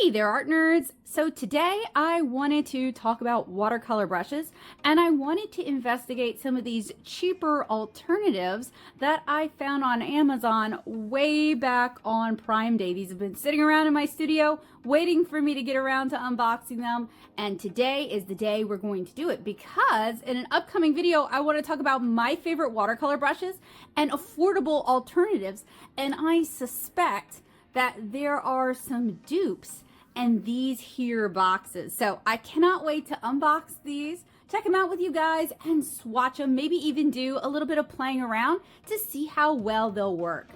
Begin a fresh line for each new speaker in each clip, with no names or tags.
Hey there, art nerds! So today I wanted to talk about watercolor brushes, and I wanted to investigate some of these cheaper alternatives that I found on Amazon way back on Prime Day. These have been sitting around in my studio waiting for me to get around to unboxing them, and today is the day we're going to do it because in an upcoming video I want to talk about my favorite watercolor brushes and affordable alternatives, and I suspect that there are some dupes and these here boxes. So I cannot wait to unbox these, check them out with you guys, and swatch them, maybe even do a little bit of playing around to see how well they'll work.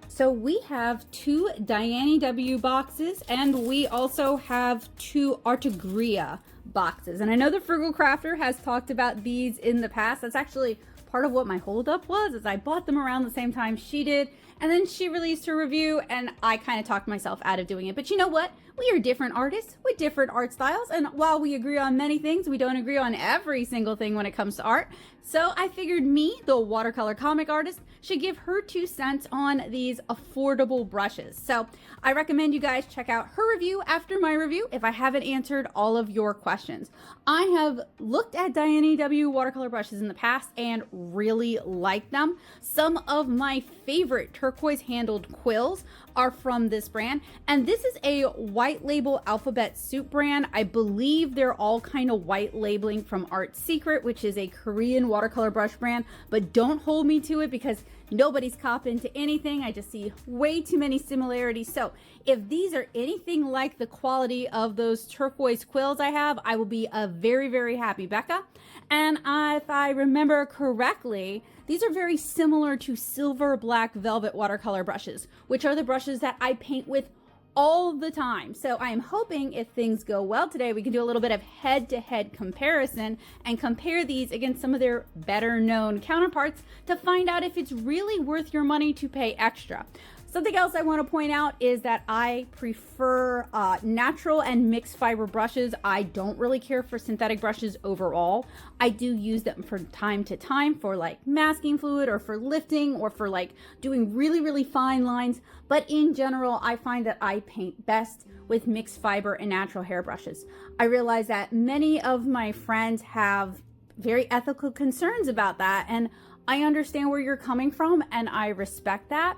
So we have two Dainayw boxes, and we also have two Artegria boxes. And I know the Frugal Crafter has talked about these in the past. That's actually part of what my holdup was, is I bought them around the same time she did, and then she released her review and I kind of talked myself out of doing it. But you know what? We are different artists with different art styles, and while we agree on many things, we don't agree on every single thing when it comes to art. So I figured me, the watercolor comic artist, should give her 2 cents on these affordable brushes. So I recommend you guys check out her review after my review if I haven't answered all of your questions. I have looked at Dainayw watercolor brushes in the past and really like them. Some of my favorite turquoise handled quills are from this brand, and this is a white label alphabet soup brand. I believe they're all kind of white labeling from Art Secret, which is a Korean watercolor brush brand, but don't hold me to it because nobody's copping to anything. I just see way too many similarities. So if these are anything like the quality of those turquoise quills I have, I will be a very, very happy Becca. And if I remember correctly, these are very similar to silver black velvet watercolor brushes, which are the brushes that I paint with all the time. So I am hoping if things go well today, we can do a little bit of head-to-head comparison and compare these against some of their better known counterparts to find out if it's really worth your money to pay extra. Something else I want to point out is that I prefer natural and mixed fiber brushes. I don't really care for synthetic brushes overall. I do use them from time to time for like masking fluid or for lifting or for like doing really, really fine lines. But in general, I find that I paint best with mixed fiber and natural hair brushes. I realize that many of my friends have very ethical concerns about that, and I understand where you're coming from and I respect that.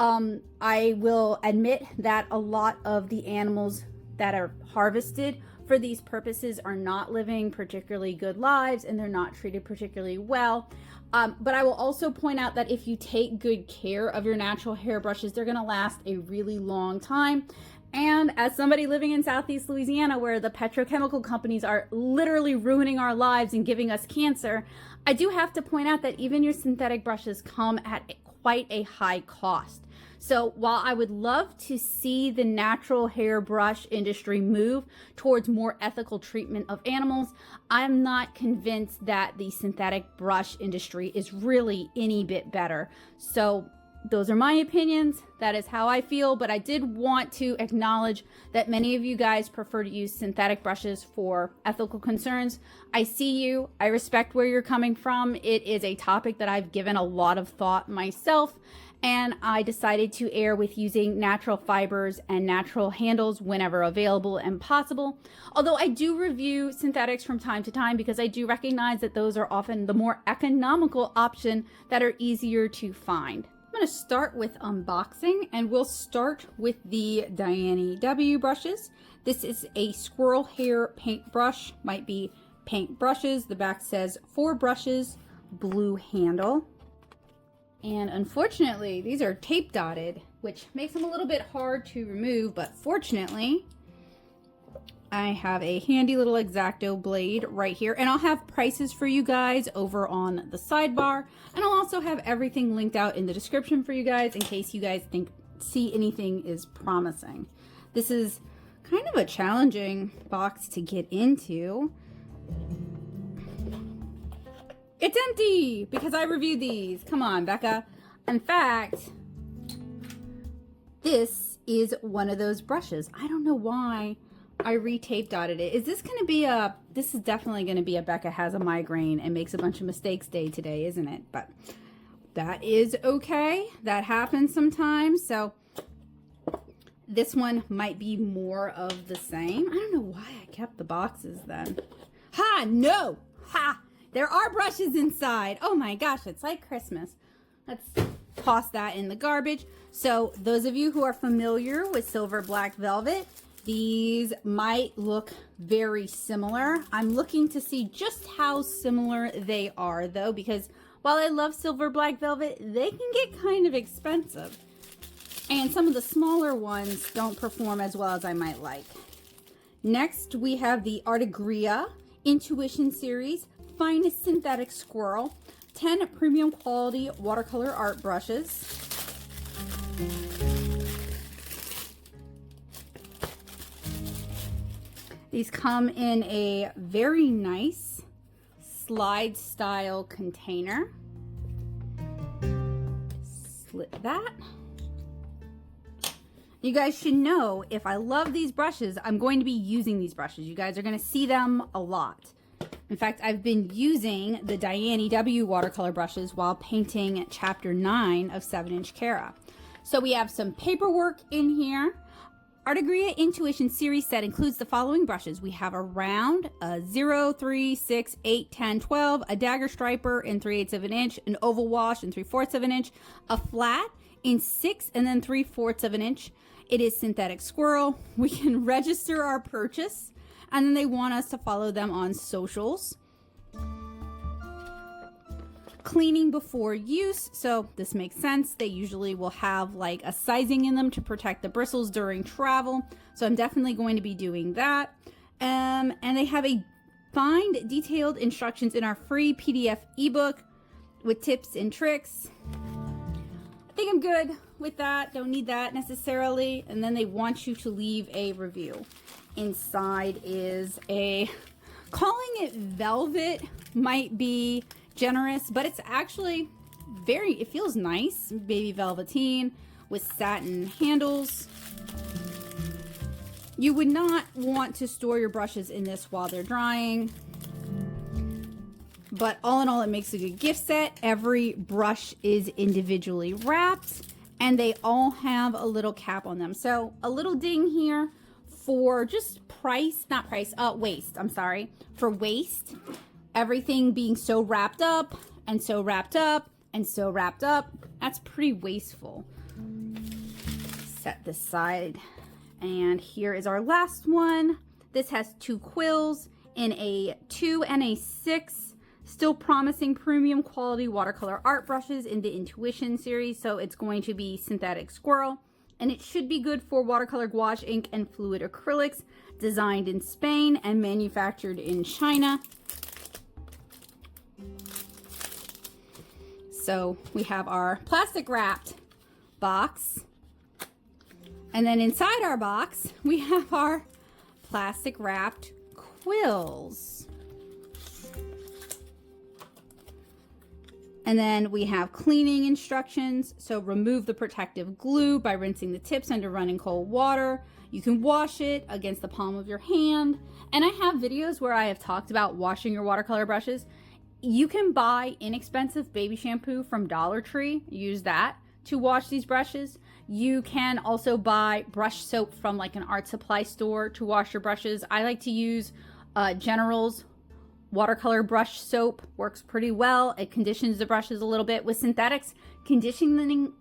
I will admit that a lot of the animals that are harvested for these purposes are not living particularly good lives and they're not treated particularly well. But I will also point out that if you take good care of your natural hair brushes, they're going to last a really long time. And as somebody living in Southeast Louisiana, where the petrochemical companies are literally ruining our lives and giving us cancer, I do have to point out that even your synthetic brushes come at quite a high cost. So while I would love to see the natural hairbrush industry move towards more ethical treatment of animals, I'm not convinced that the synthetic brush industry is really any bit better. So those are my opinions. That is how I feel, but I did want to acknowledge that many of you guys prefer to use synthetic brushes for ethical concerns. I see you. I respect where you're coming from. It is a topic that I've given a lot of thought myself, and I decided to err with using natural fibers and natural handles whenever available and possible. Although I do review synthetics from time to time because I do recognize that those are often the more economical option that are easier to find. I'm going to start with unboxing, and we'll start with the Dainayw brushes. This is a squirrel hair paintbrush, might be paint brushes. The back says 4 brushes, blue handle. And unfortunately, these are tape dotted, which makes them a little bit hard to remove, but fortunately, I have a handy little X-Acto blade right here, and I'll have prices for you guys over on the sidebar, and I'll also have everything linked out in the description for you guys in case you guys see anything is promising. This is kind of a challenging box to get into. It's empty because I reviewed these. Come on, Becca. In fact, this is one of those brushes. I don't know why I re-tape dotted it. Is this going to be this is definitely going to be a Becca has a migraine and makes a bunch of mistakes day today, isn't it? But that is okay. That happens sometimes. So this one might be more of the same. I don't know why I kept the boxes then. Ha, no, ha, there are brushes inside. Oh my gosh, it's like Christmas. Let's toss that in the garbage. So those of you who are familiar with Silver Black Velvet, these might look very similar. I'm looking to see just how similar they are though, because while I love Silver Black Velvet, they can get kind of expensive. And some of the smaller ones don't perform as well as I might like. Next, we have the Artegria Intuition Series Finest Synthetic Squirrel 10 premium quality watercolor art brushes. These come in a very nice slide style container. Slit that. You guys should know if I love these brushes, I'm going to be using these brushes. You guys are going to see them a lot. In fact, I've been using the Dainayw watercolor brushes while painting chapter 9 of 7-inch Cara. So we have some paperwork in here. Artegria Intuition Series set includes the following brushes. We have a round, a 0, 3, 6, 8, 10, 12, a dagger striper in 3/8 of an inch, an oval wash in 3/4 of an inch, a flat in 6 and then 3/4 of an inch. It is synthetic squirrel. We can register our purchase, and then they want us to follow them on socials. Cleaning before use, so this makes sense. They usually will have like a sizing in them to protect the bristles during travel, so I'm definitely going to be doing that. And they have a find detailed instructions in our free PDF ebook with tips and tricks. I think I'm good with that. Don't need that necessarily. And then they want you to leave a review. Inside is a, calling it velvet might be generous, but it's actually it feels nice. Baby velveteen with satin handles. You would not want to store your brushes in this while they're drying. But all in all, it makes a good gift set. Every brush is individually wrapped and they all have a little cap on them. So a little ding here for just waste. I'm sorry. For waste, everything being so wrapped up and so wrapped up and so wrapped up. That's pretty wasteful. Set this side. And here is our last one. This has 2 quills in a 2 and a 6. Still promising premium quality watercolor art brushes in the Intuition series. So it's going to be synthetic squirrel. And it should be good for watercolor gouache ink and fluid acrylics. Designed in Spain and manufactured in China. So we have our plastic wrapped box. And then inside our box, we have our plastic wrapped quills. And then we have cleaning instructions. So remove the protective glue by rinsing the tips under running cold water. You can wash it against the palm of your hand. And I have videos where I have talked about washing your watercolor brushes. You can buy inexpensive baby shampoo from Dollar Tree. Use that to wash these brushes. You can also buy brush soap from like an art supply store to wash your brushes. I like to use General's watercolor brush soap. Works pretty well. It conditions the brushes a little bit. With synthetics, conditioning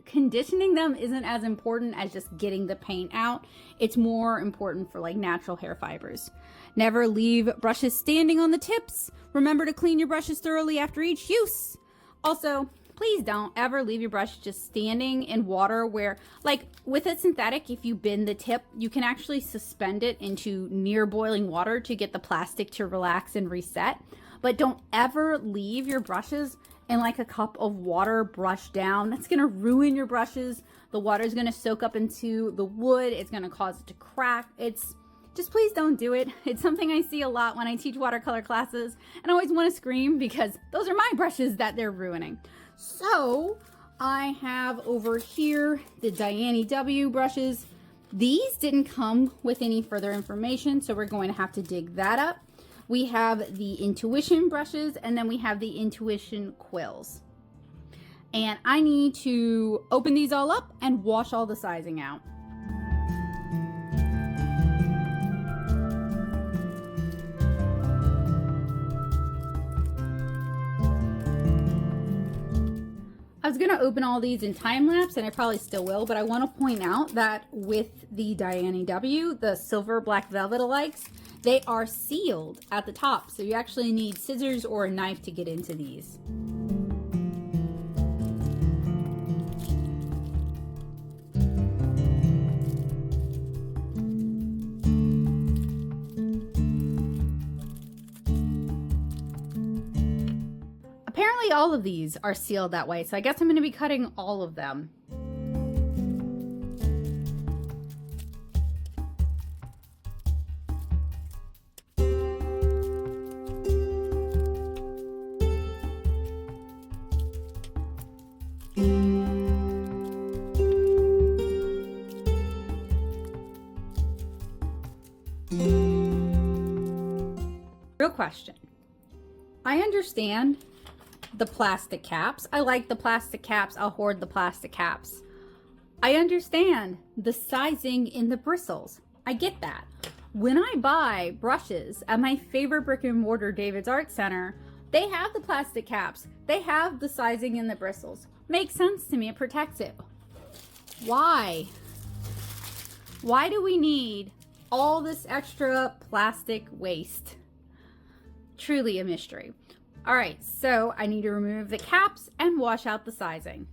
them isn't as important as just getting the paint out. It's more important for like natural hair fibers. Never leave brushes standing on the tips. Remember to clean your brushes thoroughly after each use. Also, please don't ever leave your brush just standing in water where, like with a synthetic, if you bend the tip, you can actually suspend it into near boiling water to get the plastic to relax and reset. But don't ever leave your brushes in like a cup of water brushed down. That's gonna ruin your brushes. The water is gonna soak up into the wood. It's gonna cause it to crack. Just please don't do it. It's something I see a lot when I teach watercolor classes, and I always want to scream because those are my brushes that they're ruining. So I have over here the Dainayw brushes. These didn't come with any further information, so we're going to have to dig that up. We have the Intuition brushes, and then we have the Intuition quills. And I need to open these all up and wash all the sizing out. I was gonna open all these in time lapse, and I probably still will, but I want to point out that with the Dainayw, the silver black velvet alikes, they are sealed at the top, so you actually need scissors or a knife to get into these. Apparently all of these are sealed that way, so I guess I'm going to be cutting all of them. Real question. I understand the plastic caps. I like the plastic caps. I'll hoard the plastic caps. I understand the sizing in the bristles. I get that. When I buy brushes at my favorite brick and mortar David's Art Center, they have the plastic caps. They have the sizing in the bristles. Makes sense to me. It protects it. Why? Why do we need all this extra plastic waste? Truly a mystery. All right, so I need to remove the caps and wash out the sizing.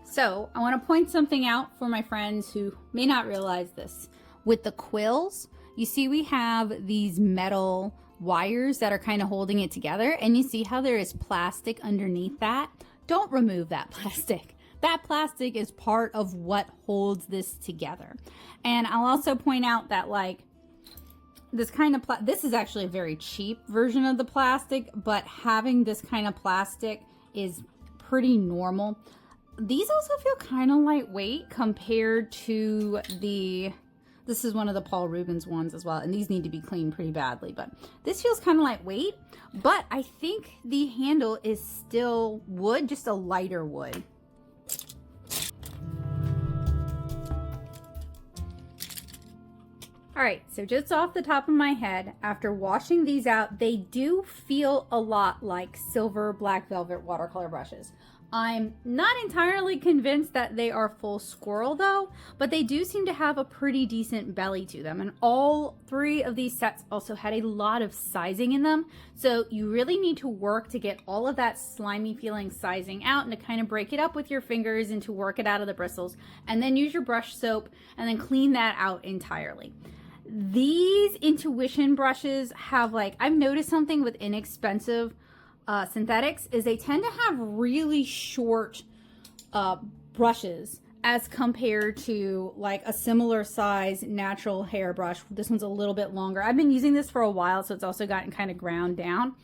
So I want to point something out for my friends who may not realize this. With the quills, you see we have these metal wires that are kind of holding it together, and you see how there is plastic underneath that? Don't remove that plastic. That plastic is part of what holds this together. And I'll also point out that like this kind of this is actually a very cheap version of the plastic, but having this kind of plastic is pretty normal. These also feel kind of lightweight compared to this is one of the Paul Rubens ones as well, and these need to be cleaned pretty badly, but this feels kind of lightweight, but I think the handle is still wood, just a lighter wood. All right, so just off the top of my head, after washing these out, they do feel a lot like silver black velvet watercolor brushes. I'm not entirely convinced that they are full squirrel though, but they do seem to have a pretty decent belly to them. And all three of these sets also had a lot of sizing in them. So you really need to work to get all of that slimy feeling sizing out and to kind of break it up with your fingers and to work it out of the bristles. And then use your brush soap and then clean that out entirely. These intuition brushes have I've noticed something with inexpensive synthetics is they tend to have really short brushes as compared to like a similar size natural hair brush. This one's a little bit longer. I've been using this for a while, so it's also gotten kind of ground down.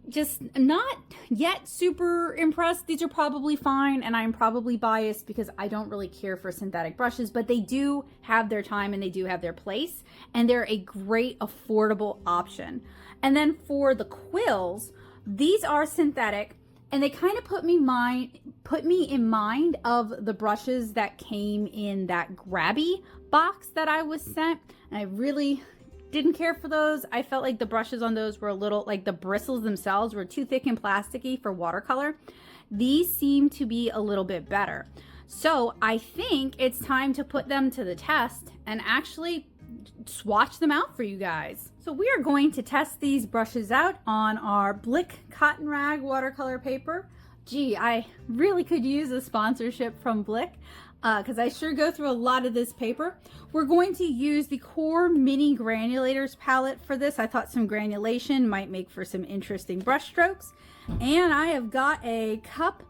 Just not yet super impressed. These are probably fine, and I'm probably biased because I don't really care for synthetic brushes, but they do have their time and they do have their place, and they're a great affordable option. And then for the quills, these are synthetic, and they kind of put me in mind of the brushes that came in that grabby box that I was sent, and I really didn't care for those. I felt like the brushes on those were a little, like the bristles themselves were too thick and plasticky for watercolor. These seem to be a little bit better. So I think it's time to put them to the test and actually swatch them out for you guys. So we are going to test these brushes out on our Blick cotton rag watercolor paper. Gee, I really could use a sponsorship from Blick because I sure go through a lot of this paper. We're going to use the Core Mini Granulators palette for this. I thought some granulation might make for some interesting brush strokes. And I have got a cup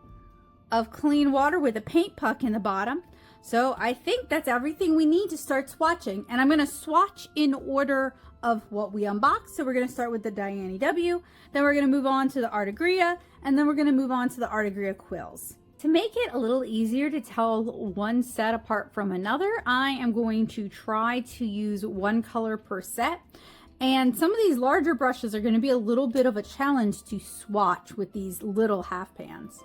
of clean water with a paint puck in the bottom. So I think that's everything we need to start swatching. And I'm going to swatch in order of what we unboxed. So we're going to start with the Dianyw, then we're going to move on to the Artegria, and then we're going to move on to the Artegria Quills. To make it a little easier to tell one set apart from another, I am going to try to use one color per set. And some of these larger brushes are going to be a little bit of a challenge to swatch with these little half pans.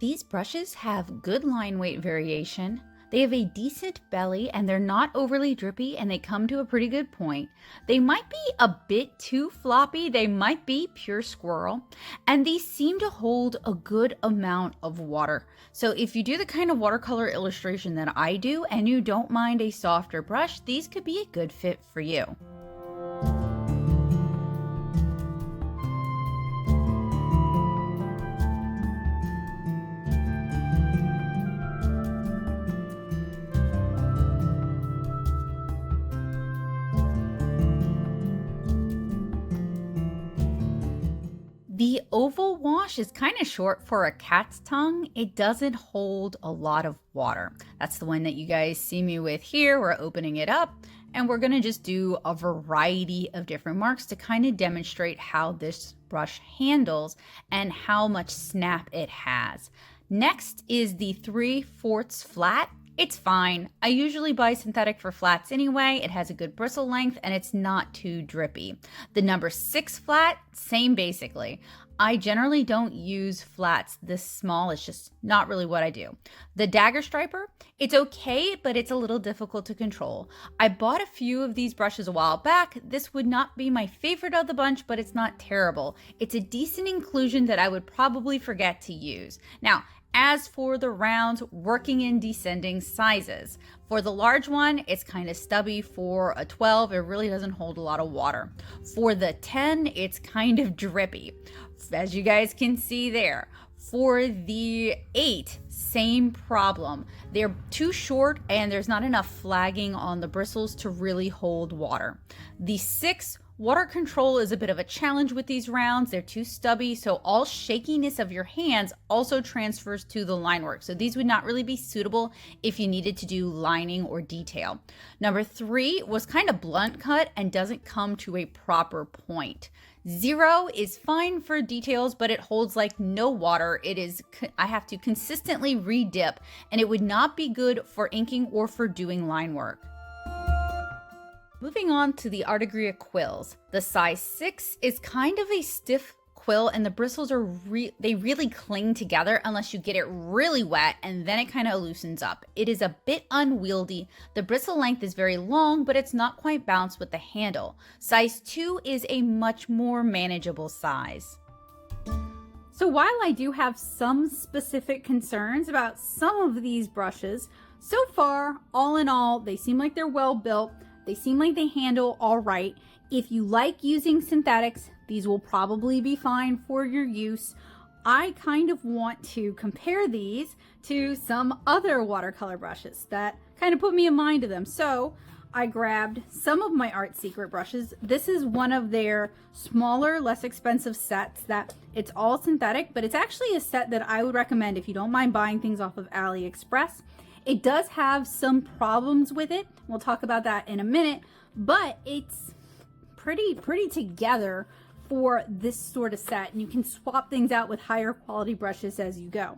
These brushes have good line weight variation. They have a decent belly and they're not overly drippy and they come to a pretty good point. They might be a bit too floppy. They might be pure squirrel. And these seem to hold a good amount of water. So if you do the kind of watercolor illustration that I do and you don't mind a softer brush, these could be a good fit for you. The oval wash is kind of short for a cat's tongue. It doesn't hold a lot of water. That's the one that you guys see me with here. We're opening it up and we're gonna just do a variety of different marks to kind of demonstrate how this brush handles and how much snap it has. Next is the 3/4 flat. It's fine. I usually buy synthetic for flats anyway. It has a good bristle length and it's not too drippy. The number 6 flat, same basically. I generally don't use flats this small. It's just not really what I do. The Dagger Striper, it's okay, but it's a little difficult to control. I bought a few of these brushes a while back. This would not be my favorite of the bunch, but it's not terrible. It's a decent inclusion that I would probably forget to use. Now, as for the rounds, working in descending sizes. For the large one, it's kind of stubby. For a 12, it really doesn't hold a lot of water. For the 10, it's kind of drippy, as you guys can see there. For the 8, same problem. They're too short and there's not enough flagging on the bristles to really hold water. The 6, water control is a bit of a challenge with these rounds. They're too stubby, so all shakiness of your hands also transfers to the line work. So these would not really be suitable if you needed to do lining or detail. Number 3 was kind of blunt cut and doesn't come to a proper point. 0 is fine for details, but it holds like no water. I have to consistently re-dip, and it would not be good for inking or for doing line work. Moving on to the Artegria Quills. The size 6 is kind of a stiff quill and the bristles are they really cling together unless you get it really wet and then it kind of loosens up. It is a bit unwieldy. The bristle length is very long, but it's not quite balanced with the handle. Size 2 is a much more manageable size.
So while I do have some specific concerns about some of these brushes, so far, all in all, they seem like they're well built. They seem like they handle all right. If you like using synthetics, these will probably be fine for your use. I kind of want to compare these to some other watercolor brushes that kind of put me in mind of them. So I grabbed some of my Art Secret brushes. This is one of their smaller, less expensive sets that it's all synthetic, but it's actually a set that I would recommend if you don't mind buying things off of AliExpress. It does have some problems with it. We'll talk about that in a minute, but it's pretty together for this sort of set, and you can swap things out with higher quality brushes as you go.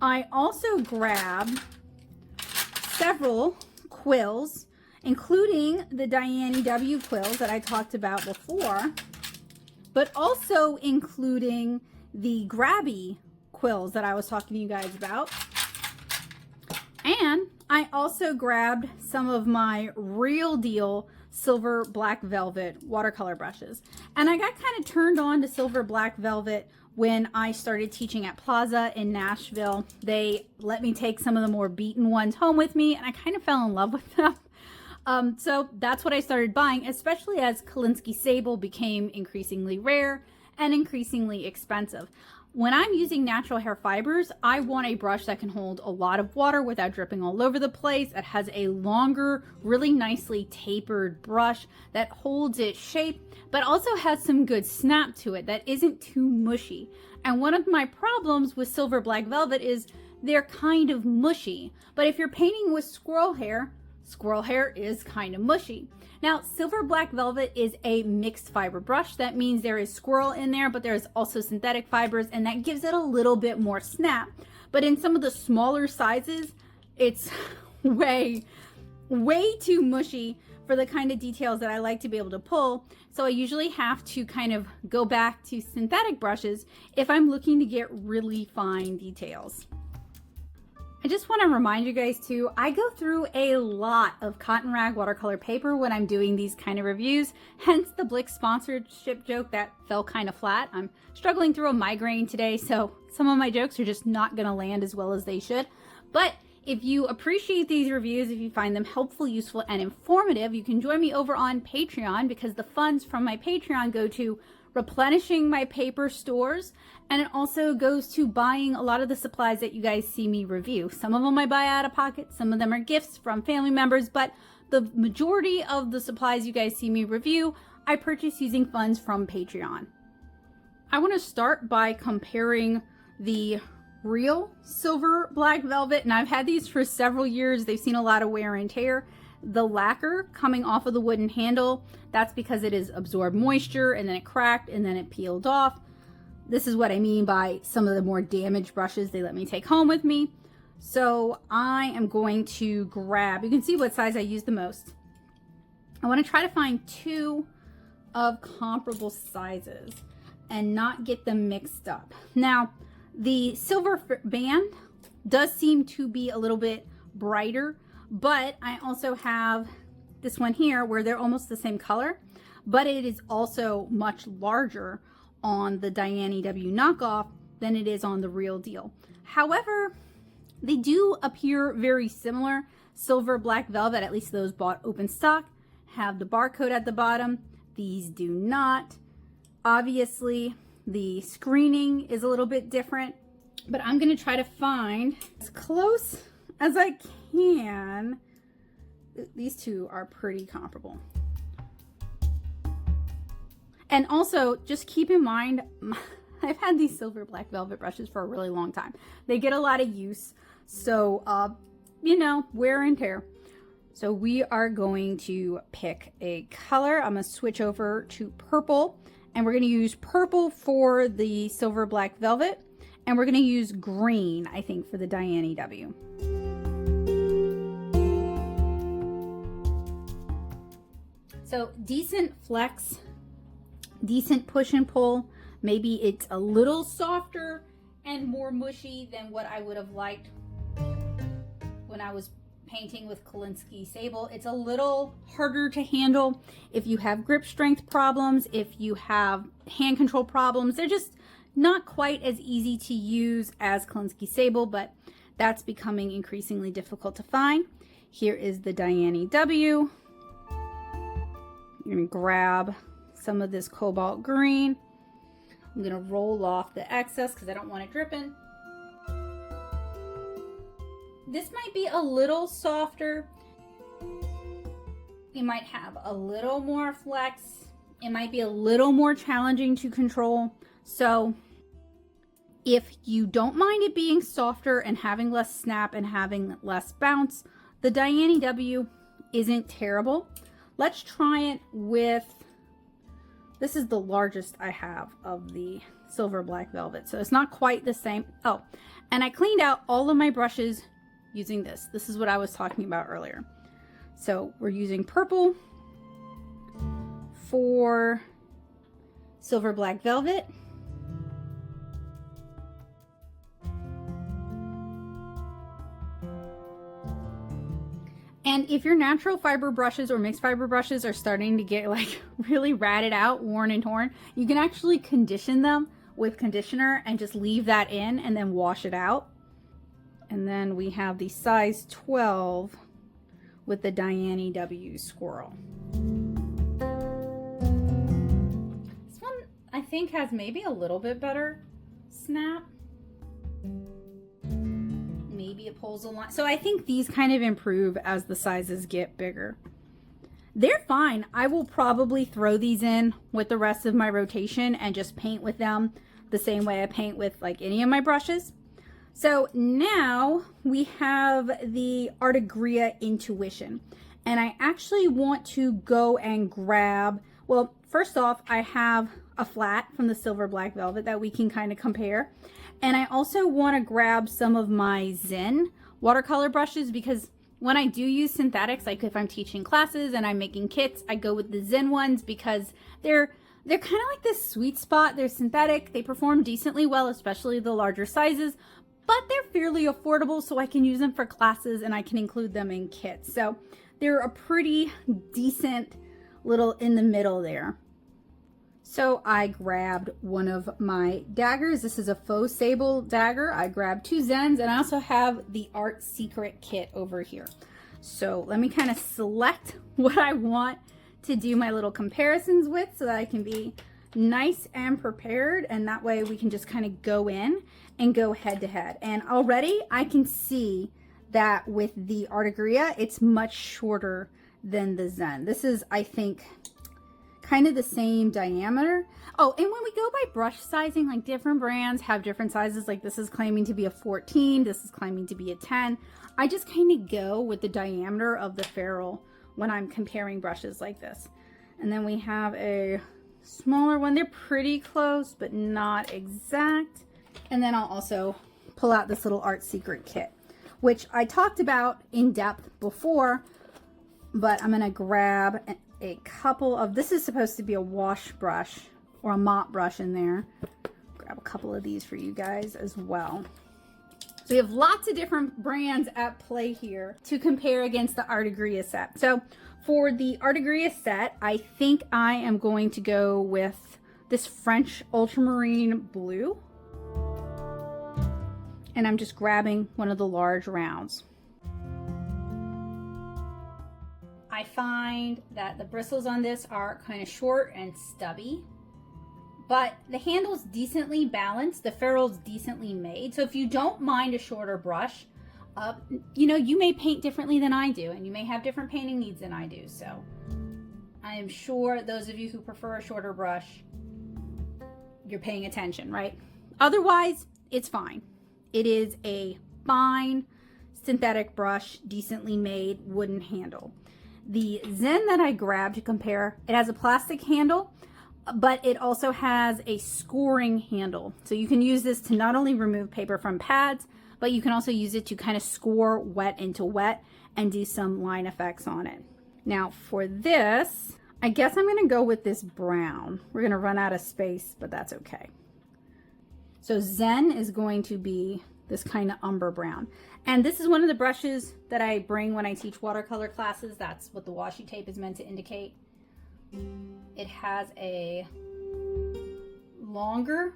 I also grabbed several quills, including the Dianyw quills that I talked about before, but also including the grabby quills that I was talking to you guys about. And I also grabbed some of my real deal silver black velvet watercolor brushes. And I got kind of turned on to silver black velvet when I started teaching at Plaza in Nashville. They let me take some of the more beaten ones home with me, and I kind of fell in love with them. So that's what I started buying, especially as Kolinsky sable became increasingly rare and increasingly expensive. When I'm using natural hair fibers, I want a brush that can hold a lot of water without dripping all over the place. It has a longer, really nicely tapered brush that holds its shape, but also has some good snap to it that isn't too mushy. And one of my problems with silver black velvet is they're kind of mushy. But if you're painting with squirrel hair, squirrel hair is kind of mushy. Now, silver black velvet is a mixed fiber brush. That means there is squirrel in there, but there's also synthetic fibers, and that gives it a little bit more snap. But in some of the smaller sizes, it's way too mushy for the kind of details that I like to be able to pull. So I usually have to kind of go back to synthetic brushes if I'm looking to get really fine details. I just want to remind you guys too, I go through a lot of cotton rag watercolor paper when I'm doing these kind of reviews, hence the Blick sponsorship joke that fell kind of flat. I'm struggling through a migraine today, so some of my jokes are just not going to land as well as they should. But if you appreciate these reviews, if you find them helpful, useful, and informative, you can join me over on Patreon, because the funds from my Patreon go to replenishing my paper stores, and it also goes to buying a lot of the supplies that you guys see me review. Some of them I buy out of pocket, some of them are gifts from family members, but the majority of the supplies you guys see me review, I purchase using funds from Patreon. I want to start by comparing the real silver black velvet, and I've had these for several years. They've seen a lot of wear and tear. The lacquer coming off of the wooden handle, that's because it has absorbed moisture and then it cracked and then it peeled off. This is what I mean by some of the more damaged brushes they let me take home with me. So I am going to grab, you can see what size I use the most. I want to try to find two of comparable sizes and not get them mixed up. Now, the silver band does seem to be a little bit brighter, but I also have this one here where they're almost the same color, but it is also much larger on the Dianyw knockoff than it is on the real deal. However, they do appear very similar. Silver black velvet, at least those bought open stock, have the barcode at the bottom. These do not. Obviously, the screening is a little bit different, but I'm going to try to find as close as I can. These two are pretty comparable. And also, just keep in mind, I've had these silver black velvet brushes for a really long time. They get a lot of use, so, you know, wear and tear. So we are going to pick a color. I'm going to switch over to purple. And we're going to use purple for the silver black velvet. And we're going to use green, I think, for the Dianyw. So decent flex, decent push and pull. Maybe it's a little softer and more mushy than what I would have liked when I was painting with Kolinsky Sable. It's a little harder to handle if you have grip strength problems, if you have hand control problems. They're just not quite as easy to use as Kolinsky Sable, but that's becoming increasingly difficult to find. Here is the Dianyw. I'm going to grab some of this cobalt green. I'm going to roll off the excess because I don't want it dripping. This might be a little softer. You might have a little more flex. It might be a little more challenging to control. So if you don't mind it being softer and having less snap and having less bounce, the Dianyw isn't terrible. Let's try it with, this is the largest I have of the silver black velvet. So it's not quite the same. Oh, and I cleaned out all of my brushes using this. This is what I was talking about earlier. So we're using purple for silver black velvet. And if your natural fiber brushes or mixed fiber brushes are starting to get like really ratted out, worn and torn, you can actually condition them with conditioner and just leave that in and then wash it out. And then we have the size 12 with the Dianyw squirrel. This one I think has maybe a little bit better snap. Maybe it pulls a line. So I think these kind of improve as the sizes get bigger. They're fine. I will probably throw these in with the rest of my rotation and just paint with them the same way I paint with like any of my brushes. So now we have the Artegria Intuition, and I actually want to go and grab, well, first off, I have a flat from the Silver Black Velvet that we can kind of compare. And I also want to grab some of my Zen watercolor brushes, because when I do use synthetics, like if I'm teaching classes and I'm making kits, I go with the Zen ones because they're kind of like this sweet spot. They're synthetic, they perform decently well, especially the larger sizes, but they're fairly affordable, so I can use them for classes and I can include them in kits. So they're a pretty decent little in the middle there. So I grabbed one of my daggers. This is a faux sable dagger. I grabbed 2 Zens, and I also have the Art Secret kit over here. So let me kind of select what I want to do my little comparisons with so that I can be nice and prepared, and that way we can just kind of go in and go head to head. And already I can see that with the Artegria, it's much shorter than the Zen. This is, I think, kind of the same diameter. Oh, and when we go by brush sizing, like different brands have different sizes. Like this is claiming to be a 14, this is claiming to be a 10. I just kind of go with the diameter of the ferrule when I'm comparing brushes like this. And then we have a smaller one. They're pretty close, but not exact. And then I'll also pull out this little Art Secret kit, which I talked about in depth before, but I'm gonna grab a couple of, this is supposed to be a wash brush or a mop brush in there. Grab a couple of these for you guys as well. So we have lots of different brands at play here to compare against the Artegria set. So for the Artegria set, I think I am going to go with this French ultramarine blue. And I'm just grabbing one of the large rounds. I find that the bristles on this are kind of short and stubby, but the handle's decently balanced, the ferrule's decently made. So if you don't mind a shorter brush, you know, you may paint differently than I do, and you may have different painting needs than I do. So I am sure those of you who prefer a shorter brush, you're paying attention, right? Otherwise, it's fine. It is a fine synthetic brush, decently made, wooden handle. The Zen that I grabbed to compare, it has a plastic handle, but it also has a scoring handle. So you can use this to not only remove paper from pads, but you can also use it to kind of score wet into wet and do some line effects on it. Now for this, I guess I'm gonna go with this brown. We're gonna run out of space, but that's okay. So Zen is going to be this kind of umber brown. And this is one of the brushes that I bring when I teach watercolor classes. That's what the washi tape is meant to indicate. It has a longer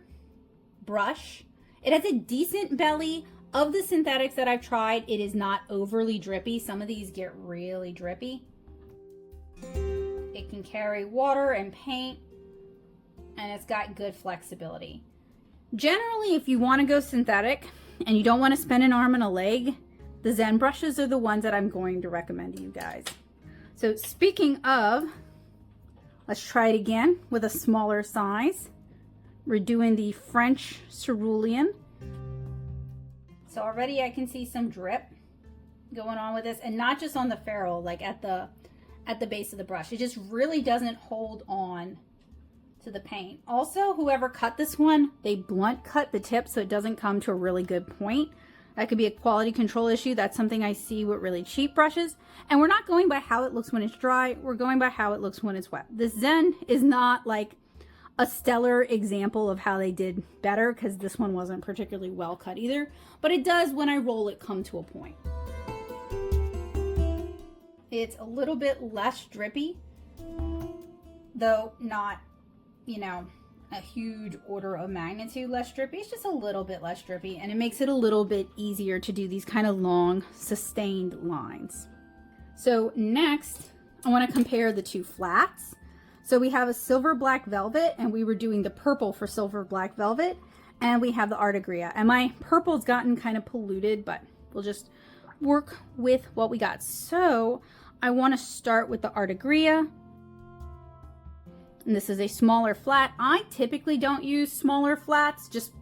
brush. It has a decent belly. Of the synthetics that I've tried, it is not overly drippy. Some of these get really drippy. It can carry water and paint, and it's got good flexibility. Generally, if you want to go synthetic and you don't want to spend an arm and a leg, the Zen brushes are the ones that I'm going to recommend to you guys. So speaking of, let's try it again with a smaller size. We're doing the French cerulean. So already I can see some drip going on with this, and not just on the ferrule, like at the base of the brush. It just really doesn't hold on to the paint. Also, whoever cut this one, they blunt cut the tip so it doesn't come to a really good point. That could be a quality control issue. That's something I see with really cheap brushes. And we're not going by how it looks when it's dry. We're going by how it looks when it's wet. This Zen is not like a stellar example of how they did better, because this one wasn't particularly well cut either. But it does, when I roll it, come to a point. It's a little bit less drippy, though not, you know, a huge order of magnitude less drippy. It's just a little bit less drippy, and it makes it a little bit easier to do these kind of long sustained lines. So next, I want to compare the two flats. So we have a Silver Black Velvet, and we were doing the purple for Silver Black Velvet, and we have the Artegria. And my purple's gotten kind of polluted, but we'll just work with what we got. So I want to start with the Artegria. And this is a smaller flat. I typically don't use smaller flats just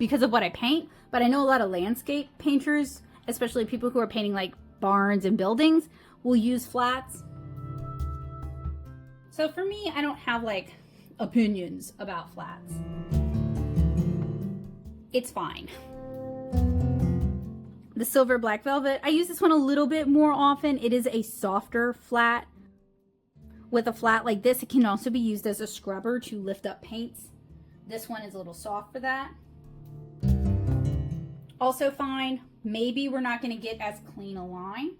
because of what I paint, but I know a lot of landscape painters, especially people who are painting like barns and buildings, will use flats. So for me, I don't have like opinions about flats. It's fine. The Silver Black Velvet, I use this one a little bit more often. It is a softer flat. With a flat like this, it can also be used as a scrubber to lift up paints. This one is a little soft for that. Also fine. Maybe we're not going to get as clean a line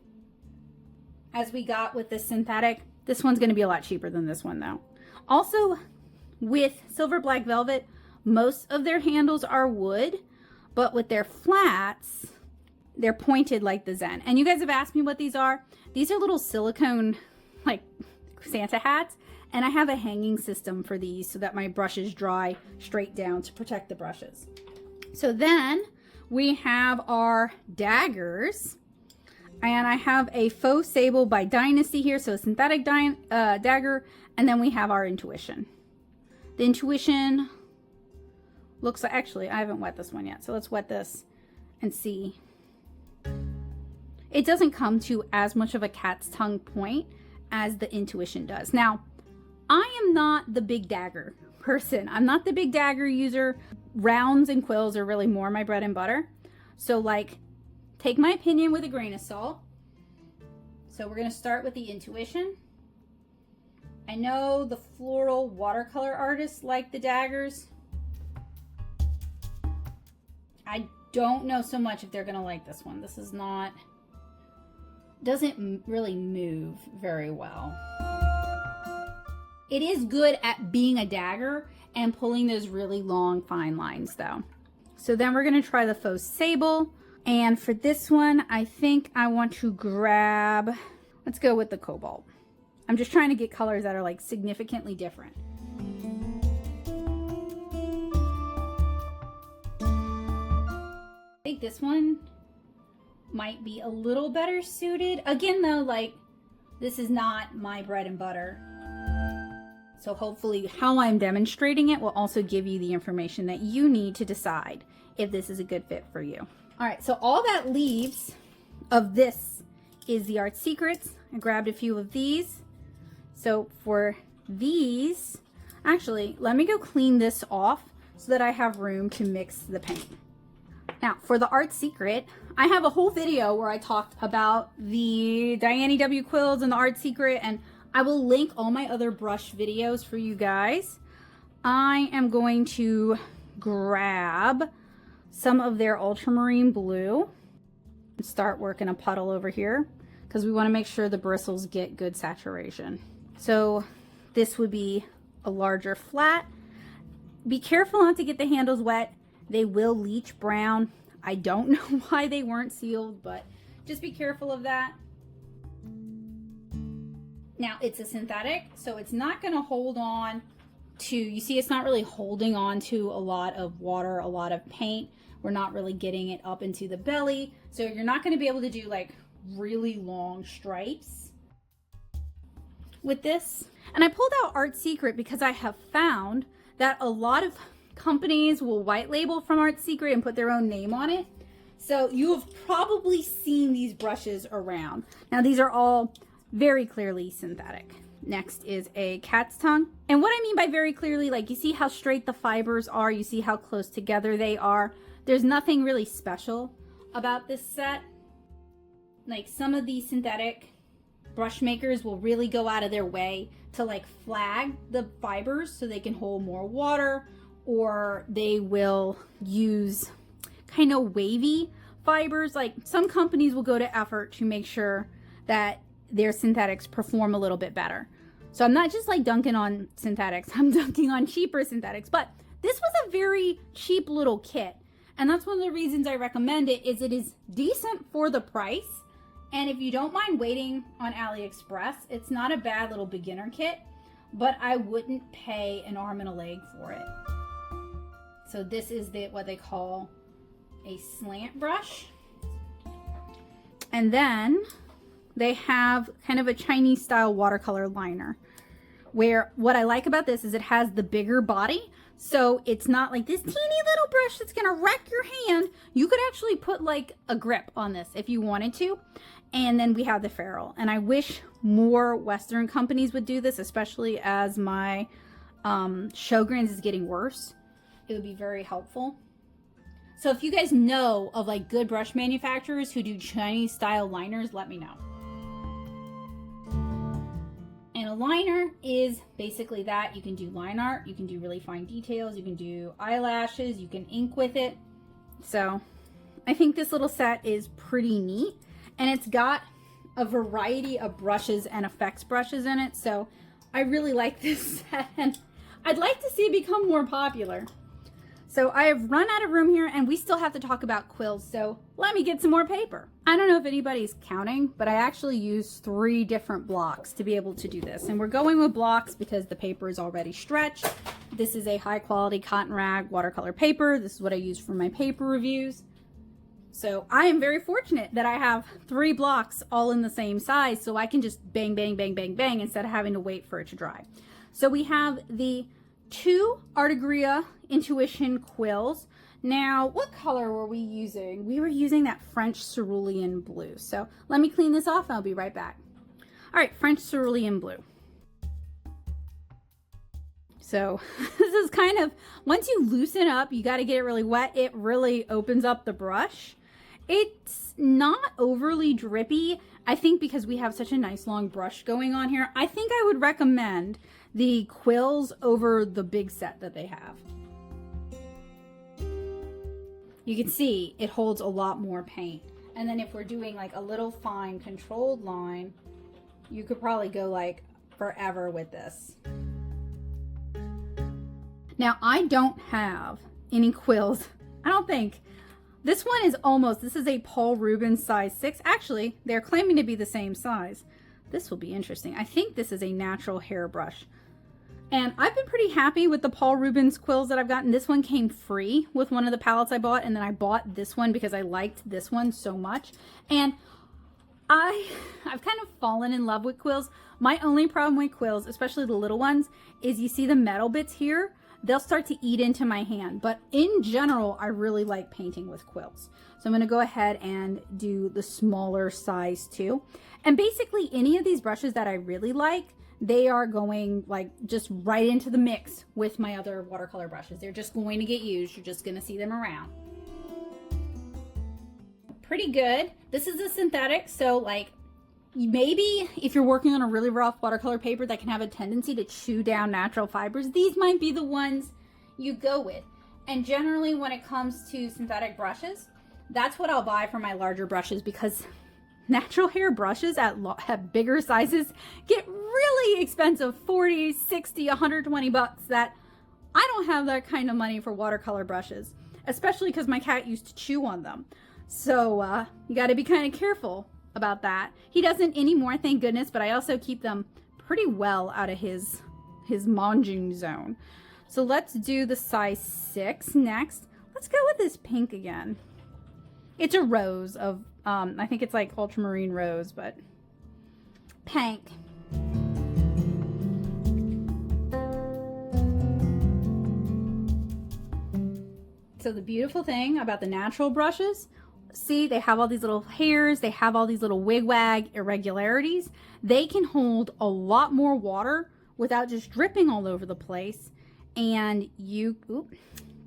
as we got with the synthetic. This one's going to be a lot cheaper than this one though. Also, with Silver Black Velvet, most of their handles are wood, but with their flats, they're pointed like the Zen. And you guys have asked me what these are. These are little silicone, like Santa hats. And I have a hanging system for these so that my brushes dry straight down to protect the brushes. So then we have our daggers. And I have a faux sable by Dynasty here, so a synthetic dagger. And then we have our Intuition. The Intuition looks like, actually, I haven't wet this one yet. So let's wet this and see. It doesn't come to as much of a cat's tongue point as the Intuition does. Now, I am not the big dagger person. I'm not the big dagger user. Rounds and quills are really more my bread and butter. So like, take my opinion with a grain of salt. So we're gonna start with the Intuition. I know the floral watercolor artists like the daggers. I don't know so much if they're gonna like this one. This is not, doesn't really move very well. It is good at being a dagger and pulling those really long fine lines though. So then we're gonna try the faux sable. And for this one, I think I want to grab, let's go with the cobalt. I'm just trying to get colors that are like significantly different. I think this one might be a little better suited. Again though, like, this is not my bread and butter. So hopefully how I'm demonstrating it will also give you the information that you need to decide if this is a good fit for you. All right, so all that leaves of this is the Art Secrets. I grabbed a few of these. So for these, actually, let me go clean this off so that I have room to mix the paint. Now, for the Art Secret, I have a whole video where I talked about the Dainayw quills and the Art Secret, and I will link all my other brush videos for you guys. I am going to grab some of their ultramarine blue and start working a puddle over here because we want to make sure the bristles get good saturation. So this would be a larger flat. Be careful not to get the handles wet. They will leach brown. I don't know why they weren't sealed, but just be careful of that. Now it's a synthetic, so it's not going to hold on to, you see it's not really holding on to a lot of water, a lot of paint. We're not really getting it up into the belly. So you're not going to be able to do like really long stripes with this. And I pulled out Art Secret because I have found that a lot of companies will white label from Art Secret and put their own name on it. So you have probably seen these brushes around. Now these are all very clearly synthetic. Next is a cat's tongue. And what I mean by very clearly, like you see how straight the fibers are, you see how close together they are. There's nothing really special about this set. Like some of these synthetic brush makers will really go out of their way to like flag the fibers so they can hold more water, or they will use kind of wavy fibers. Like some companies will go to effort to make sure that their synthetics perform a little bit better. So I'm not just like dunking on synthetics, I'm dunking on cheaper synthetics, but this was a very cheap little kit. And that's one of the reasons I recommend it, is it is decent for the price. And if you don't mind waiting on AliExpress, it's not a bad little beginner kit, but I wouldn't pay an arm and a leg for it. So this is what they call a slant brush. And then they have kind of a Chinese style watercolor liner, where what I like about this is it has the bigger body. So it's not like this teeny little brush that's gonna wreck your hand. You could actually put like a grip on this if you wanted to. And then we have the ferrule. And I wish more Western companies would do this, especially as my Sjogren's is getting worse. It would be very helpful. So if you guys know of like good brush manufacturers who do Chinese style liners, let me know. And a liner is basically that. You can do line art, you can do really fine details, you can do eyelashes, you can ink with it. So I think this little set is pretty neat, and it's got a variety of brushes and effects brushes in it. So I really like this set, and I'd like to see it become more popular. So I have run out of room here, and we still have to talk about quills, so let me get some more paper. I don't know if anybody's counting, but I actually used 3 different blocks to be able to do this. And we're going with blocks because the paper is already stretched. This is a high quality cotton rag watercolor paper. This is what I use for my paper reviews. So I am very fortunate that I have 3 blocks all in the same size, so I can just bang, bang, bang, bang, bang instead of having to wait for it to dry. So we have the 2 Artegria Intuition quills. Now, what color were we using? We were using that French cerulean blue. So let me clean this off and I'll be right back. All right, French cerulean blue. So this is kind of, once you loosen up, you got to get it really wet. It really opens up the brush. It's not overly drippy. I think because we have such a nice long brush going on here, I think I would recommend the Quills over the big set that they have. You can see it holds a lot more paint. And then if we're doing like a little fine controlled line, you could probably go like forever with this. Now I don't have any quills. I don't think. This one is almost, this is a Paul Rubens size 6. Actually, they're claiming to be the same size. This will be interesting. I think this is a natural hair brush. And I've been pretty happy with the Paul Rubens quills that I've gotten. This one came free with one of the palettes I bought, and then I bought this one because I liked this one so much. And I've kind of fallen in love with quills. My only problem with quills, especially the little ones, is you see the metal bits here, they'll start to eat into my hand. But in general, I really like painting with quills. So I'm gonna go ahead and do the smaller size too. And basically any of these brushes that I really like, they are going like just right into the mix with my other watercolor brushes. They're just going to get used. You're just gonna see them around. Pretty good. This is a synthetic, so like maybe if you're working on a really rough watercolor paper that can have a tendency to chew down natural fibers, these might be the ones you go with. And generally when it comes to synthetic brushes, that's what I'll buy for my larger brushes, because natural hair brushes at bigger sizes get really expensive, 40, 60, 120 bucks. That I don't have that kind of money for watercolor brushes, especially because my cat used to chew on them. So you got to be kind of careful about that. He doesn't anymore, thank goodness, but I also keep them pretty well out of his manging zone. So let's do the size 6 next. Let's go with this pink again. It's a rose of, I think it's like ultramarine rose, but pink. So the beautiful thing about the natural brushes, see, they have all these little hairs, they have all these little wig-wag irregularities. They can hold a lot more water without just dripping all over the place. And you, oop,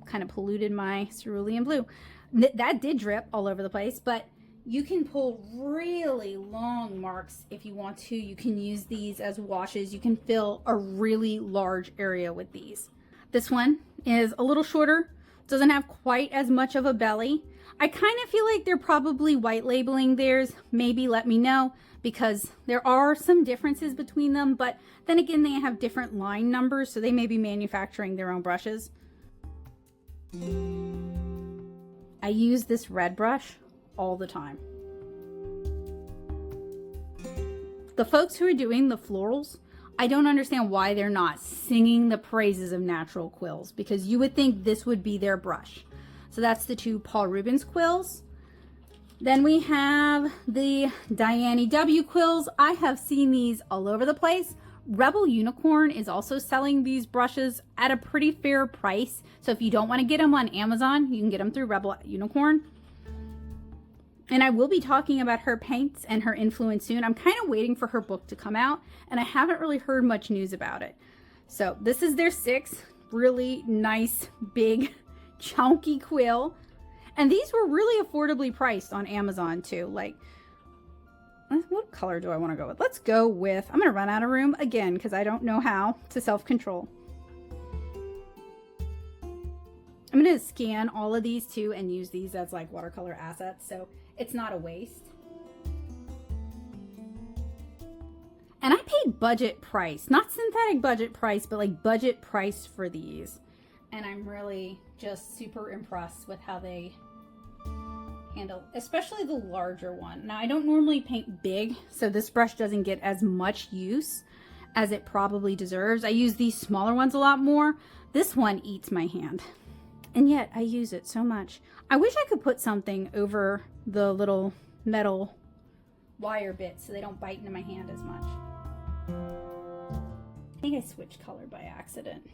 kind of polluted my cerulean blue. That did drip all over the place, but you can pull really long marks if you want to. You can use these as washes. You can fill a really large area with these. This one is a little shorter, doesn't have quite as much of a belly. I kind of feel like they're probably white labeling theirs. Maybe let me know, because there are some differences between them, but then again, they have different line numbers, so they may be manufacturing their own brushes. I use this red brush all the time. The folks who are doing the florals, I don't understand why they're not singing the praises of natural quills, because you would think this would be their brush. So that's the 2 Paul Rubens quills. Then we have the Dianyw quills. I have seen these all over the place. Rebel Unicorn is also selling these brushes at a pretty fair price. So if you don't want to get them on Amazon, you can get them through Rebel Unicorn. And I will be talking about her paints and her influence soon. I'm kind of waiting for her book to come out, and I haven't really heard much news about it. So this is their 6 really nice, big, chunky quill. And these were really affordably priced on Amazon too. Like, what color do I want to go with? Let's go with, I'm going to run out of room again because I don't know how to self-control. I'm going to scan all of these too and use these as like watercolor assets, so it's not a waste. And I paid budget price, not synthetic budget price, but like budget price for these. And I'm really just super impressed with how they handle, especially the larger one. Now I don't normally paint big, so this brush doesn't get as much use as it probably deserves. I use these smaller ones a lot more. This one eats my hand, and yet I use it so much. I wish I could put something over the little metal wire bits so they don't bite into my hand as much. I think I switched color by accident.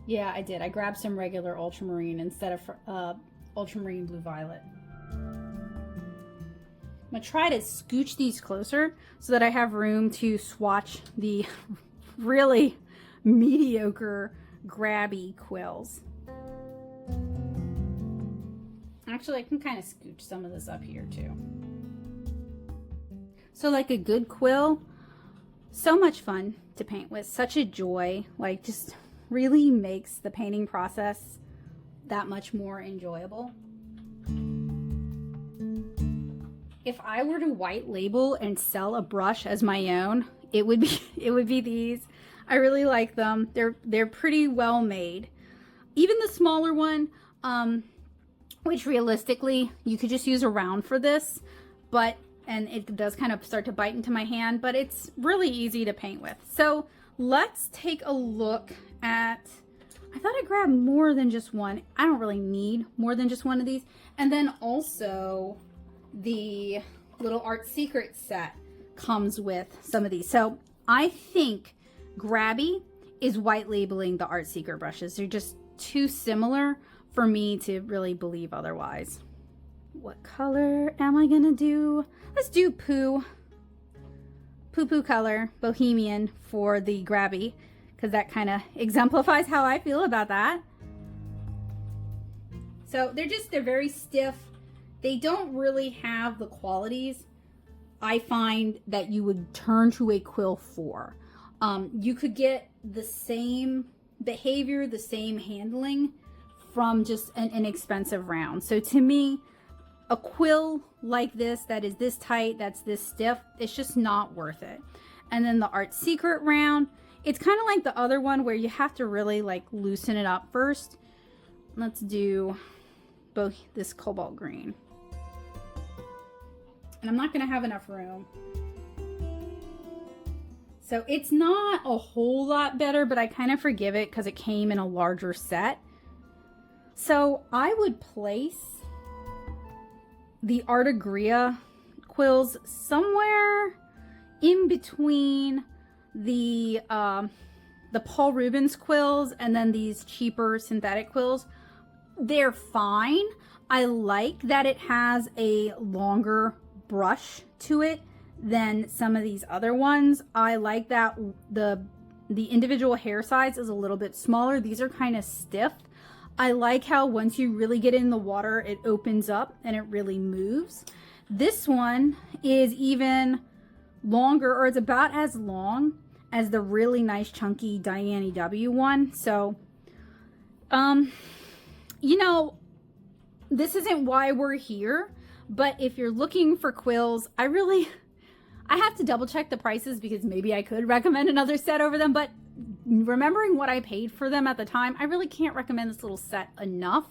Yeah, I did. I grabbed some regular ultramarine instead of ultramarine blue violet. I'm gonna try to scooch these closer so that I have room to swatch the really mediocre grabby quills. Actually, I can kind of scooch some of this up here too. So like a good quill, so much fun to paint with, such a joy, like just really makes the painting process that much more enjoyable. If I were to white label and sell a brush as my own, it would be these. I really like them. They're pretty well made. Even the smaller one, which realistically you could just use a round for this, and it does kind of start to bite into my hand, but it's really easy to paint with. So let's take a look at, I thought I grabbed more than just one. I don't really need more than just one of these. And then also the little Art Secret set comes with some of these. So I think Grabby is white labeling the Art Secret brushes. They're just too similar for me to really believe otherwise. What color am I gonna do? Let's do Poo color, Bohemian, for the Grabby, because that kind of exemplifies how I feel about that. So they're very stiff. They don't really have the qualities I find that you would turn to a quill for. You could get the same behavior, the same handling from just an inexpensive round. So to me, a quill like this, that is this tight, that's this stiff, it's just not worth it. And then the Art Secret round, it's kind of like the other one where you have to really like loosen it up first. Let's do both this cobalt green. And I'm not gonna have enough room. So it's not a whole lot better, but I kind of forgive it because it came in a larger set. So I would place the Artegria quills somewhere in between the Paul Rubens quills and then these cheaper synthetic quills. They're fine. I like that it has a longer brush to it than some of these other ones. I like that the individual hair size is a little bit smaller. These are kind of stiff. I like how once you really get in the water, it opens up and it really moves. This one is even longer, or it's about as long as the really nice chunky Dianyw one. So, you know, this isn't why we're here, but if you're looking for quills, I have to double check the prices because maybe I could recommend another set over them, but remembering what I paid for them at the time, I really can't recommend this little set enough.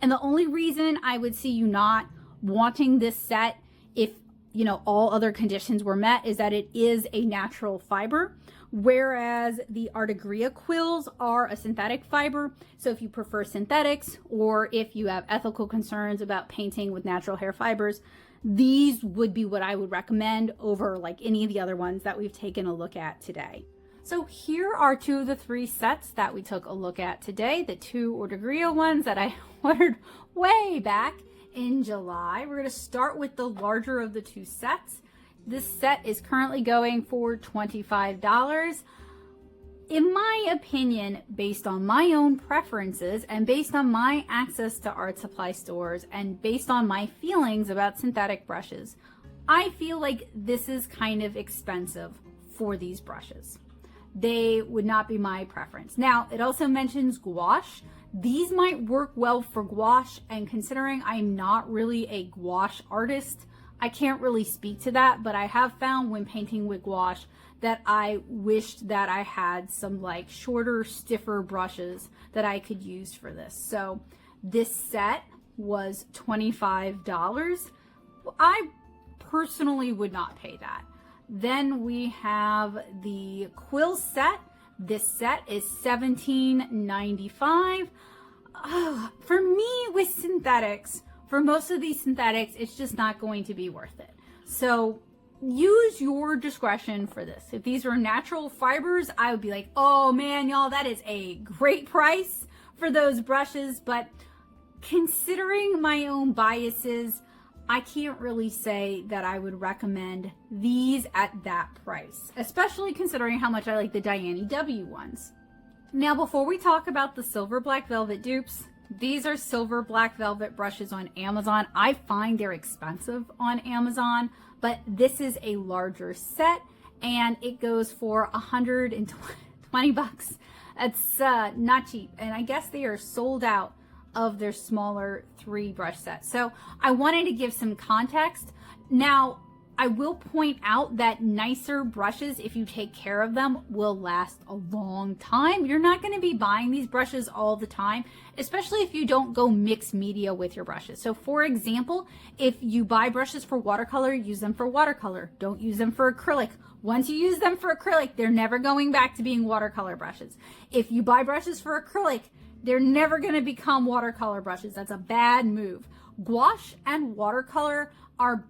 And the only reason I would see you not wanting this set, if you know all other conditions were met, is that it is a natural fiber, whereas the Artegria quills are a synthetic fiber. So if you prefer synthetics, or if you have ethical concerns about painting with natural hair fibers, these would be what I would recommend over like any of the other ones that we've taken a look at today. So here are two of the three sets that we took a look at today, the two Artegria ones that I ordered way back in July. We're going to start with the larger of the two sets. This set is currently going for $25. In my opinion, based on my own preferences and based on my access to art supply stores and based on my feelings about synthetic brushes, I feel like this is kind of expensive for these brushes. They would not be my preference. Now, it also mentions gouache. These might work well for gouache, and considering I'm not really a gouache artist, I can't really speak to that, but I have found when painting with gouache that I wished that I had some like shorter, stiffer brushes that I could use for this. So this set was $25. I personally would not pay that. Then we have the Quills set. This set is $17.95. For me, with synthetics, for most of these synthetics, it's just not going to be worth it. So use your discretion for this. If these were natural fibers, I would be like, oh man, y'all, that is a great price for those brushes. But considering my own biases, I can't really say that I would recommend these at that price, especially considering how much I like the Dainayw ones. Now, before we talk about the silver black velvet dupes, these are silver black velvet brushes on Amazon. I find they're expensive on Amazon, but this is a larger set and it goes for $120. It's not cheap, and I guess they are sold out of their smaller 3 brush sets. So I wanted to give some context. Now, I will point out that nicer brushes, if you take care of them, will last a long time. You're not going to be buying these brushes all the time, especially if you don't go mix media with your brushes. So for example, if you buy brushes for watercolor, use them for watercolor. Don't use them for acrylic. Once you use them for acrylic, they're never going back to being watercolor brushes. If you buy brushes for acrylic, they're never going to become watercolor brushes. That's a bad move. Gouache and watercolor are,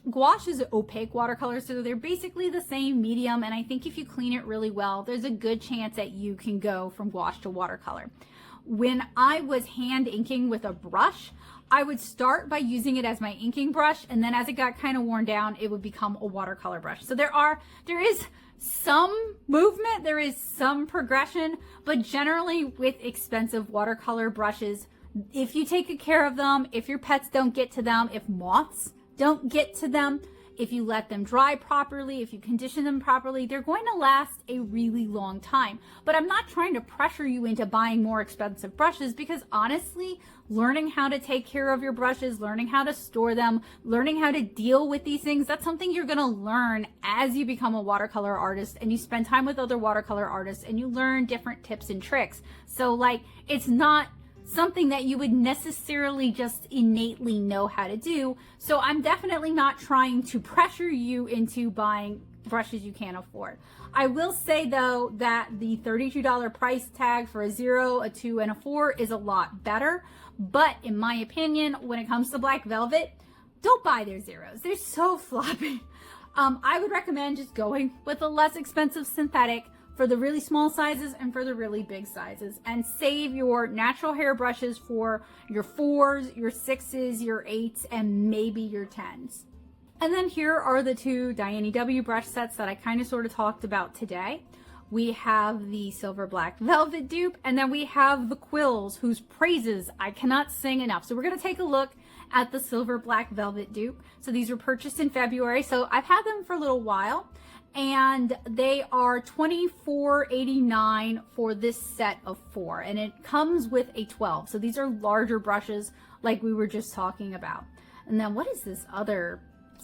gouache is opaque watercolor, so they're basically the same medium, and I think if you clean it really well, there's a good chance that you can go from gouache to watercolor. When I was hand inking with a brush, I would start by using it as my inking brush, and then as it got kind of worn down, it would become a watercolor brush. So there is some movement, there is some progression, but generally with expensive watercolor brushes, if you take good care of them, if your pets don't get to them, if moths don't get to them, if you let them dry properly, if you condition them properly, they're going to last a really long time. But I'm not trying to pressure you into buying more expensive brushes, because honestly, learning how to take care of your brushes, learning how to store them, learning how to deal with these things, that's something you're going to learn as you become a watercolor artist and you spend time with other watercolor artists and you learn different tips and tricks. So like, it's not something that you would necessarily just innately know how to do. So I'm definitely not trying to pressure you into buying brushes you can't afford. I will say though that the $32 price tag for a 0, a 2, and a 4 is a lot better. But in my opinion, when it comes to black velvet, don't buy their zeros. They're so floppy. I would recommend just going with a less expensive synthetic for the really small sizes and for the really big sizes, and save your natural hair brushes for your 4s, your 6s, your 8s, and maybe your 10s. And then here are the two Dainayw brush sets that I kind of sort of talked about today. We have the silver black velvet dupe, and then we have the Quills, whose praises I cannot sing enough. So we're going to take a look at the silver black velvet dupe. So these were purchased in February, so I've had them for a little while, and they are $24.89 for this set of 4, and it comes with a 12. So these are larger brushes like we were just talking about. And then what is this other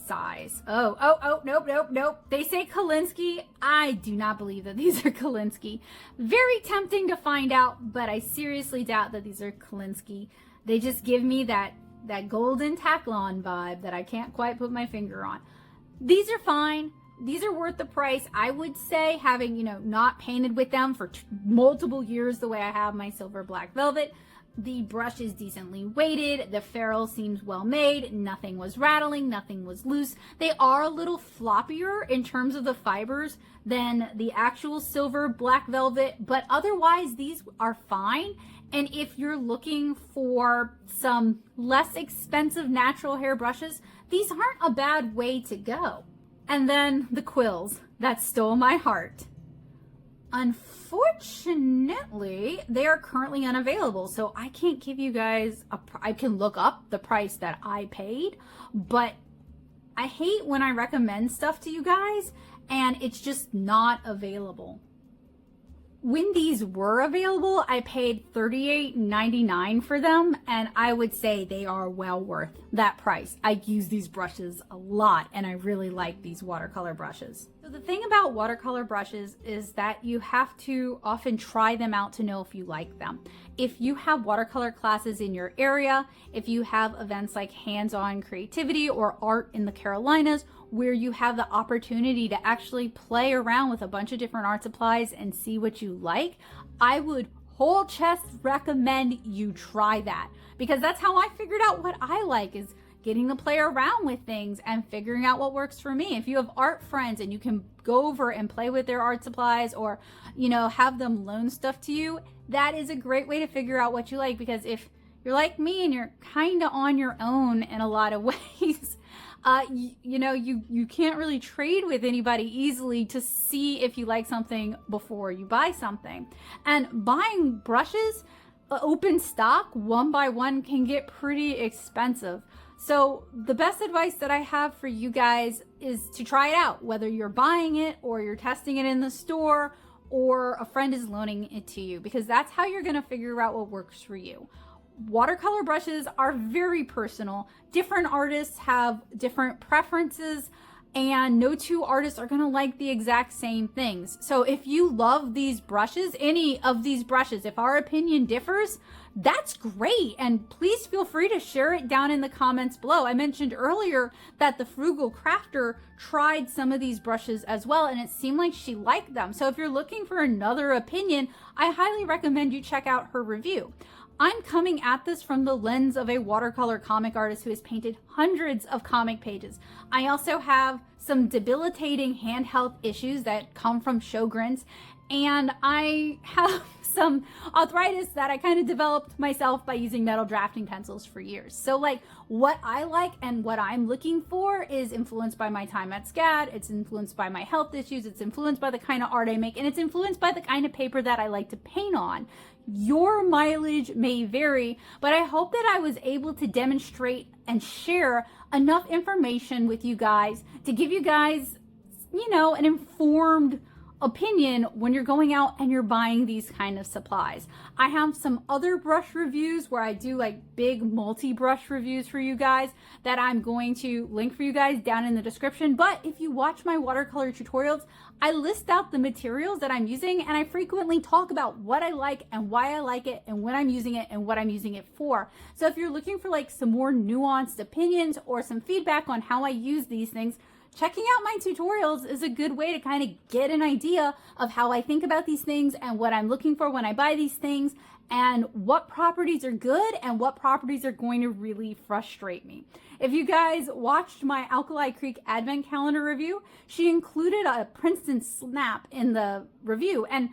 size? Nope. They say Kolinsky. I do not believe that these are Kolinsky. Very tempting to find out, but I seriously doubt that these are Kolinsky. They just give me that golden Taklon vibe that I can't quite put my finger on. These are fine. These are worth the price. I would say, having, not painted with them for multiple years the way I have my silver black velvet, The brush is decently weighted, the ferrule seems well made, nothing was rattling, nothing was loose. They are a little floppier in terms of the fibers than the actual silver black velvet, but otherwise these are fine. And if you're looking for some less expensive natural hair brushes, these aren't a bad way to go. And then the Quills that stole my heart. Unfortunately, they are currently unavailable, so I can't give you guys I can look up the price that I paid, but I hate when I recommend stuff to you guys and it's just not available. When these were available, I paid $38.99 for them, and I would say they are well worth that price. I use these brushes a lot, and I really like these watercolor brushes. So the thing about watercolor brushes is that you have to often try them out to know if you like them. If you have watercolor classes in your area, if you have events like hands-on creativity or art in the Carolinas, where you have the opportunity to actually play around with a bunch of different art supplies and see what you like, I would whole chest recommend you try that, because that's how I figured out what I like, is getting to play around with things and figuring out what works for me. If you have art friends and you can go over and play with their art supplies, or, you know, have them loan stuff to you, that is a great way to figure out what you like. Because if you're like me and you're kind of on your own in a lot of ways, you can't really trade with anybody easily to see if you like something before you buy something. And buying brushes, open stock, one by one, can get pretty expensive. So the best advice that I have for you guys is to try it out, whether you're buying it or you're testing it in the store or a friend is loaning it to you, because that's how you're going to figure out what works for you. Watercolor brushes are very personal. Different artists have different preferences, and no two artists are going to like the exact same things. So if you love these brushes, any of these brushes, if our opinion differs, that's great. And please feel free to share it down in the comments below. I mentioned earlier that the Frugal Crafter tried some of these brushes as well, and it seemed like she liked them. So if you're looking for another opinion, I highly recommend you check out her review. I'm coming at this from the lens of a watercolor comic artist who has painted hundreds of comic pages. I also have some debilitating hand health issues that come from Sjogren's, and I have some arthritis that I kind of developed myself by using metal drafting pencils for years. So like, what I like and what I'm looking for is influenced by my time at SCAD, it's influenced by my health issues, it's influenced by the kind of art I make, and it's influenced by the kind of paper that I like to paint on. Your mileage may vary, but I hope that I was able to demonstrate and share enough information with you guys to give you guys, you know, an informed opinion when you're going out and you're buying these kind of supplies. I have some other brush reviews where I do like big multi-brush reviews for you guys that I'm going to link for you guys down in the description. But if you watch my watercolor tutorials, I list out the materials that I'm using, and I frequently talk about what I like and why I like it and when I'm using it and what I'm using it for. So if you're looking for like some more nuanced opinions or some feedback on how I use these things, checking out my tutorials is a good way to kind of get an idea of how I think about these things and what I'm looking for when I buy these things, and what properties are good and what properties are going to really frustrate me. If you guys watched my Alkali Creek Advent Calendar review, she included a Princeton snap in the review, and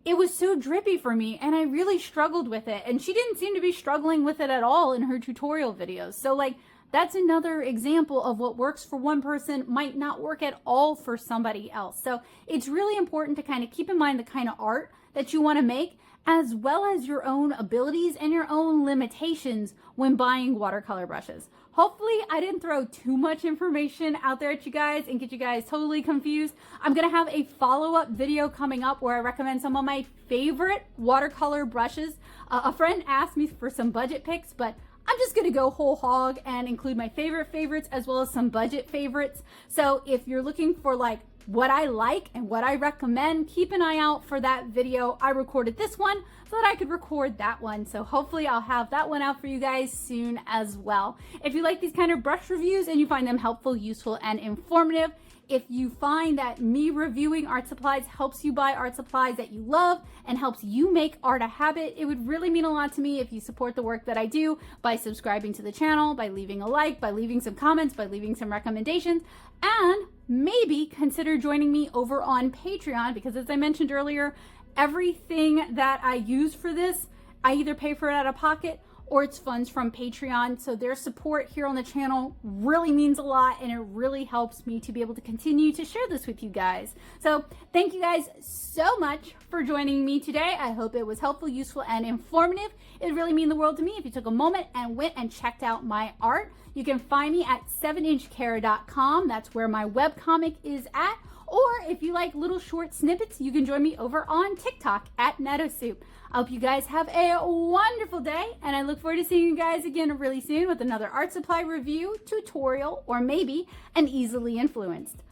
it was so drippy for me and I really struggled with it, and she didn't seem to be struggling with it at all in her tutorial videos. So like, that's another example of what works for one person might not work at all for somebody else. So it's really important to kind of keep in mind the kind of art that you want to make, as well as your own abilities and your own limitations when buying watercolor brushes. Hopefully I didn't throw too much information out there at you guys and get you guys totally confused. I'm gonna have a follow-up video coming up where I recommend some of my favorite watercolor brushes. A friend asked me for some budget picks, but I'm just gonna go whole hog and include my favorite favorites as well as some budget favorites. So if you're looking for like what I like and what I recommend, keep an eye out for that video. I recorded this one so that I could record that one. So hopefully I'll have that one out for you guys soon as well. If you like these kind of brush reviews and you find them helpful, useful, and informative, if you find that me reviewing art supplies helps you buy art supplies that you love and helps you make art a habit, it would really mean a lot to me if you support the work that I do by subscribing to the channel, by leaving a like, by leaving some comments, by leaving some recommendations, and maybe consider joining me over on Patreon, because as I mentioned earlier, everything that I use for this, I either pay for it out of pocket or it's funds from Patreon. So their support here on the channel really means a lot, and it really helps me to be able to continue to share this with you guys. So thank you guys so much for joining me today. I hope it was helpful, useful, and informative. It would really mean the world to me if you took a moment and went and checked out my art. You can find me at 7inchcara.com. That's where my webcomic is at. Or if you like little short snippets, you can join me over on TikTok at NettoSoup. I hope you guys have a wonderful day, and I look forward to seeing you guys again really soon with another art supply review, tutorial, or maybe an easily influenced.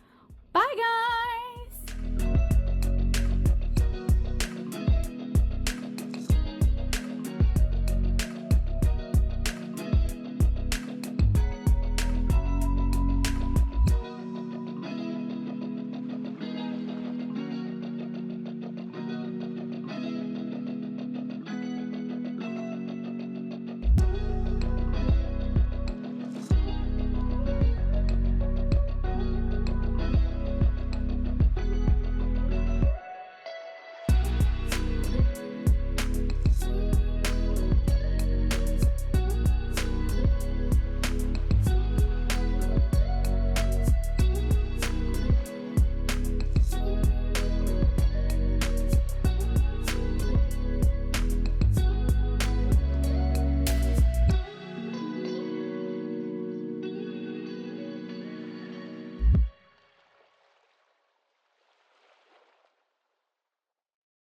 Bye guys!